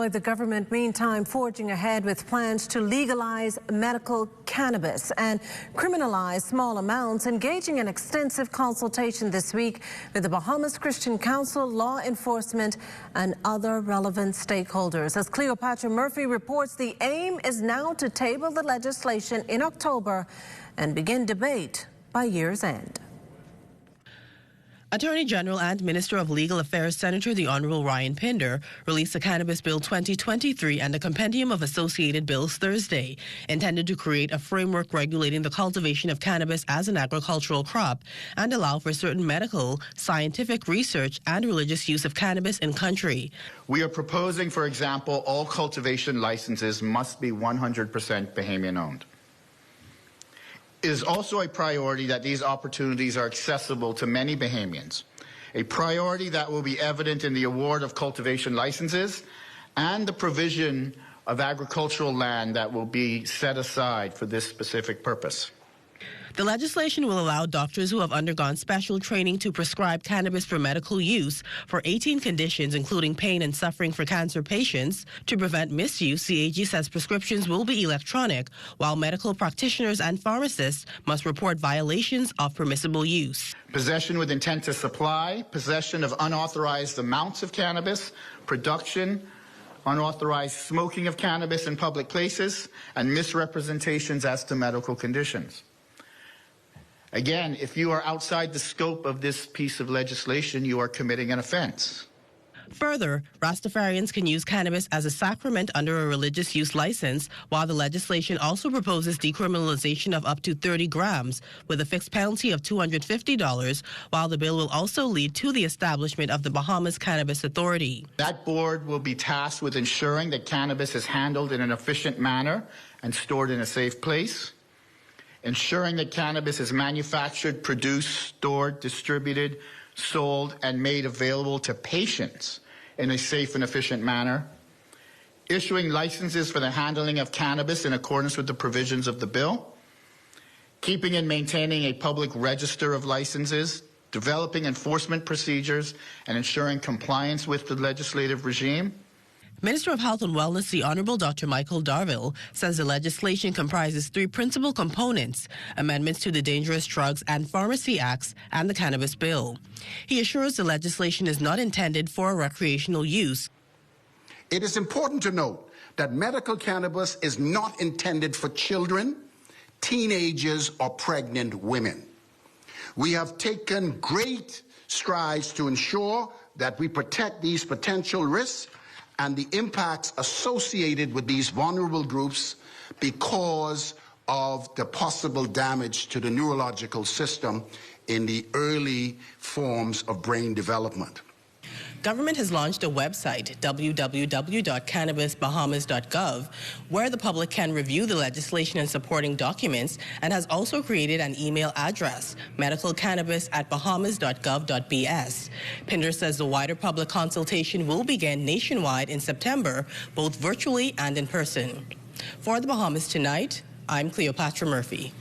The government, meantime, forging ahead with plans to legalize medical cannabis and criminalize small amounts, engaging in extensive consultation this week with the Bahamas Christian Council, law enforcement, and other relevant stakeholders. As Cleopatra Murphy reports, the aim is now to table the legislation in October and begin debate by year's end. Attorney General and Minister of Legal Affairs Senator the Honorable Ryan Pinders released the Cannabis Bill 2023 and a compendium of associated bills Thursday, intended to create a framework regulating the cultivation of cannabis as an agricultural crop and allow for certain medical, scientific research and religious use of cannabis in country. We are proposing, for example, all cultivation licenses must be 100% Bahamian-owned. It is also a priority that these opportunities are accessible to many Bahamians, a priority that will be evident in the award of cultivation licenses and the provision of agricultural land that will be set aside for this specific purpose. The legislation will allow doctors who have undergone special training to prescribe cannabis for medical use for 18 conditions, including pain and suffering for cancer patients. To prevent misuse, the AG says prescriptions will be electronic, while medical practitioners and pharmacists must report violations of permissible use. Possession with intent to supply, possession of unauthorized amounts of cannabis, production, unauthorized smoking of cannabis in public places, and misrepresentations as to medical conditions. Again, if you are outside the scope of this piece of legislation, you are committing an offense. Further, Rastafarians can use cannabis as a sacrament under a religious use license, while the legislation also proposes decriminalization of up to 30 grams with a fixed penalty of $250, while the bill will also lead to the establishment of the Bahamas Cannabis Authority. That board will be tasked with ensuring that cannabis is handled in an efficient manner and stored in a safe place, ensuring that cannabis is manufactured, produced, stored, distributed, sold, and made available to patients in a safe and efficient manner, issuing licenses for the handling of cannabis in accordance with the provisions of the bill, keeping and maintaining a public register of licenses, developing enforcement procedures, and ensuring compliance with the legislative regime. Minister of Health and Wellness, the Honorable Dr. Michael Darville, says the legislation comprises three principal components: amendments to the Dangerous Drugs and Pharmacy Acts and the Cannabis Bill. He assures the legislation is not intended for recreational use. It is important to note that medical cannabis is not intended for children, teenagers, or pregnant women. We have taken great strides to ensure that we protect these potential risks and the impacts associated with these vulnerable groups because of the possible damage to the neurological system in the early forms of brain development. Government has launched a website, www.cannabisbahamas.gov, where the public can review the legislation and supporting documents, and has also created an email address, medicalcannabis@bahamas.gov.bs. Pinders says the wider public consultation will begin nationwide in September, both virtually and in person. For the Bahamas Tonight, I'm Cleopatra Murphy.